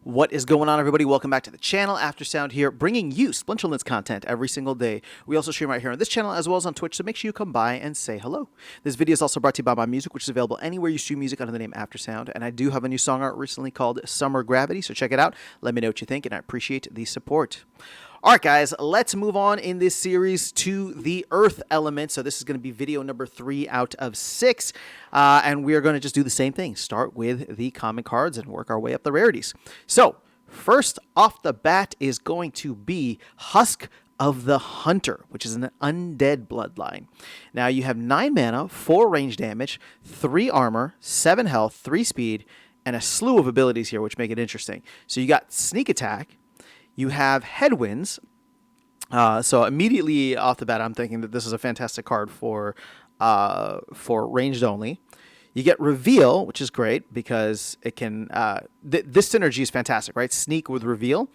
What is going on, everybody? Welcome back to the channel. Aftersound here, bringing you Splinterlands content every single day. We also stream right here on this channel as well as on Twitch, so make sure you come by and say hello. This video is also brought to you by my music, which is available anywhere you stream music under the name Aftersound, and I do have a new song out recently called Summer Gravity, so check it out. Let me know what you think, and I appreciate the support. All right, guys, let's move on in this series to the Earth element. So this is going to be video number 3 out of 6, and we are going to just do the same thing. Start with the common cards and work our way up the rarities. So first off the bat is going to be Husk of the Hunter, which is an undead bloodline. Now you have 9 mana, 4 range damage, 3 armor, 7 health, 3 speed, and a slew of abilities here, which make it interesting. So you got sneak attack. You have Headwinds, so immediately off the bat, I'm thinking that this is a fantastic card for ranged only. You get Reveal, which is great because it can. This synergy is fantastic, right? Sneak with Reveal,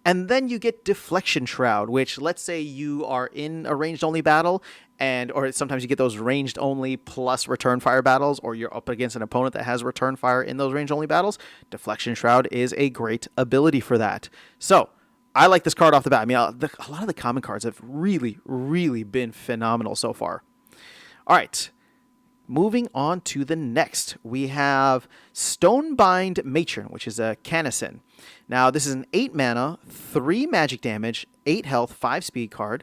and then you get Deflection Shroud, which, let's say you are in a ranged only battle, or sometimes you get those ranged only plus return fire battles, or you're up against an opponent that has return fire in those ranged only battles. Deflection Shroud is a great ability for that. So I like this card off the bat. I mean, a lot of the common cards have really, really been phenomenal so far. All right, moving on to the next. We have Stonebind Matron, which is a Canison. Now, this is an 8 mana, 3 magic damage, 8 health, 5 speed card.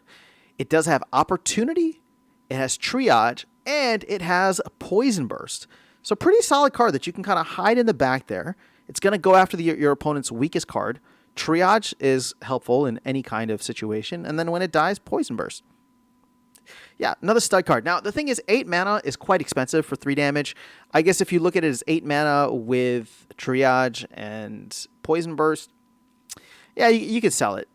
It does have Opportunity, it has Triage, and it has a Poison Burst. So pretty solid card that you can kind of hide in the back there. It's going to go after your opponent's weakest card. Triage is helpful in any kind of situation. And then when it dies, Poison Burst. Yeah, another stud card. Now, the thing is, 8 mana is quite expensive for 3 damage. I guess if you look at it as 8 mana with Triage and Poison Burst, yeah, you could sell it.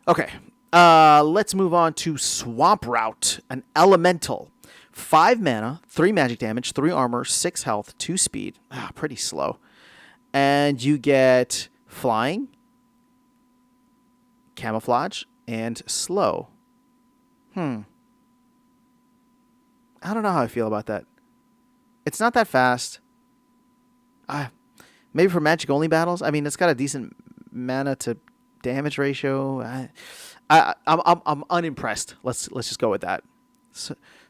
Okay, let's move on to Swamp Route, an Elemental. 5 mana, 3 magic damage, 3 armor, 6 health, 2 speed. Pretty slow. And you get Flying, Camouflage, and Slow. I don't know how I feel about that. It's not that fast. Maybe for magic only battles. I mean, it's got a decent mana to damage ratio. I'm unimpressed. Let's just go with that.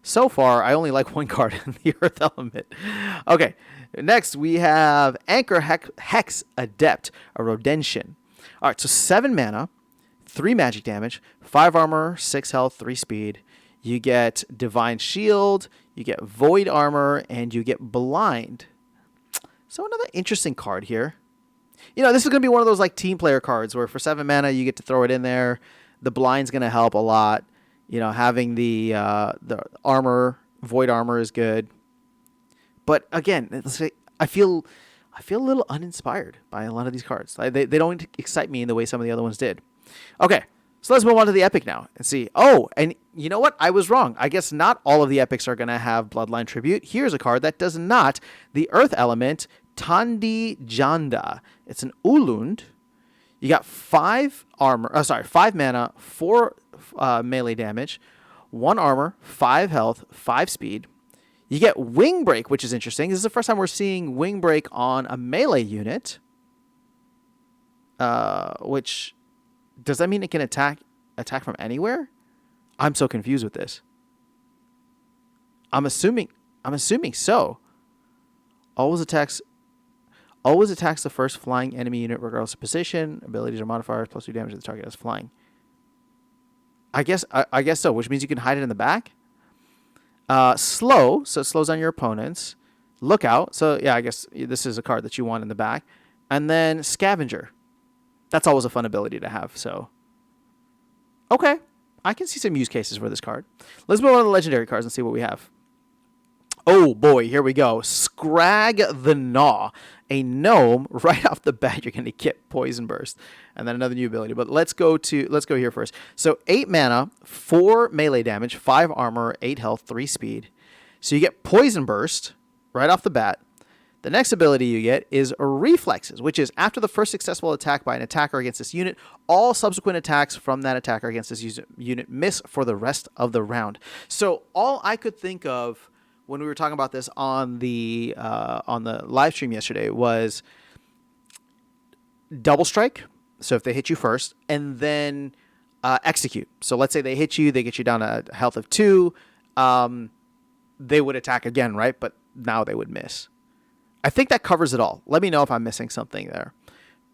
So far, I only like one card in the Earth element. Okay, next we have Anchor Hex Adept, a Rodentian. All right, so 7 mana, 3 magic damage, 5 armor, 6 health, 3 speed. You get Divine Shield, you get Void Armor, and you get Blind. So another interesting card here. You know, this is going to be one of those like team player cards where for 7 mana you get to throw it in there. The Blind's going to help a lot. You know, having the armor, Void Armor is good. But again, I feel a little uninspired by a lot of these cards. They don't excite me in the way some of the other ones did. Okay, so let's move on to the Epic now and see. Oh, and you know what? I was wrong. I guess not all of the Epics are going to have Bloodline Tribute. Here's a card that does not. The Earth Element, Tandi Janda. It's an Ulund. You got 5 mana, 4 melee damage, 1 armor, 5 health, 5 speed. You get Wing Break, which is interesting. This is the first time we're seeing Wing Break on a melee unit. Which, does that mean it can attack from anywhere? I'm so confused with this. I'm assuming so. Always attacks the first flying enemy unit regardless of position. Abilities or modifiers plus 2 damage to the target as flying. I guess so, which means you can hide it in the back. Slow, so it slows down your opponents. Lookout, so yeah, I guess this is a card that you want in the back. And then Scavenger. That's always a fun ability to have, so. Okay, I can see some use cases for this card. Let's move on to the legendary cards and see what we have. Oh boy, here we go. Scrag the Gnaw. A gnome, right off the bat, you're going to get Poison Burst. And then another new ability. But let's go here first. So 8 mana, 4 melee damage, 5 armor, 8 health, 3 speed. So you get Poison Burst right off the bat. The next ability you get is Reflexes, which is after the first successful attack by an attacker against this unit, all subsequent attacks from that attacker against this unit miss for the rest of the round. So all I could think of when we were talking about this on the live stream yesterday was double strike. So if they hit you first, and then execute. So let's say they hit you, they get you down to a health of 2. They would attack again, right? But now they would miss. I think that covers it all. Let me know if I'm missing something there.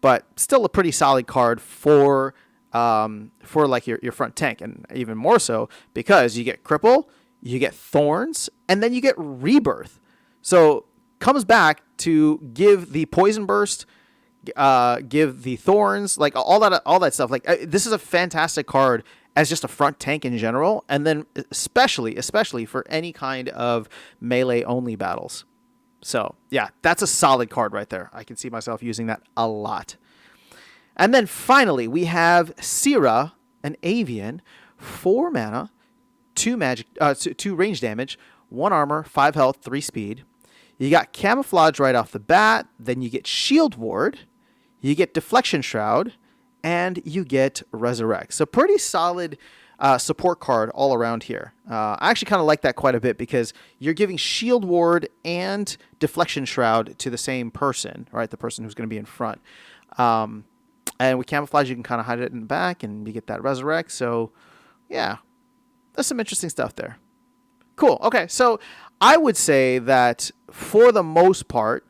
But still a pretty solid card for like your front tank, and even more so because you get Cripple, you get Thorns, and then you get Rebirth. So comes back to give the Poison Burst, give the Thorns, like all that stuff. Like this is a fantastic card as just a front tank in general, and then especially for any kind of melee only battles. So yeah, that's a solid card right there. I can see myself using that a lot. And then finally we have Sira, an Avian, 4 mana, 2 magic, 2 range damage, 1 armor, 5 health, 3 speed. You got Camouflage right off the bat. Then you get Shield Ward, you get Deflection Shroud, and you get Resurrect. So pretty solid support card all around here. I actually kind of like that quite a bit because you're giving Shield Ward and Deflection Shroud to the same person, right? The person who's going to be in front. And with Camouflage, you can kind of hide it in the back, and you get that Resurrect. So, yeah, there's some interesting stuff there. Cool. Okay, so I would say that for the most part,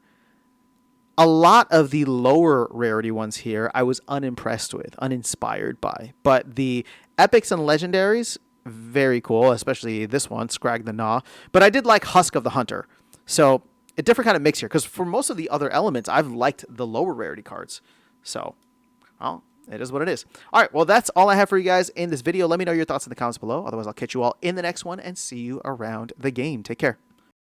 a lot of the lower rarity ones here I was unimpressed with, uninspired by. But the epics and legendaries, very cool, especially this one, Scrag the Gnaw. But I did like Husk of the Hunter. So a different kind of mix here, because for most of the other elements, I've liked the lower rarity cards. So, well, it is what it is. All right, well, that's all I have for you guys in this video. Let me know your thoughts in the comments below. Otherwise, I'll catch you all in the next one and see you around the game. Take care.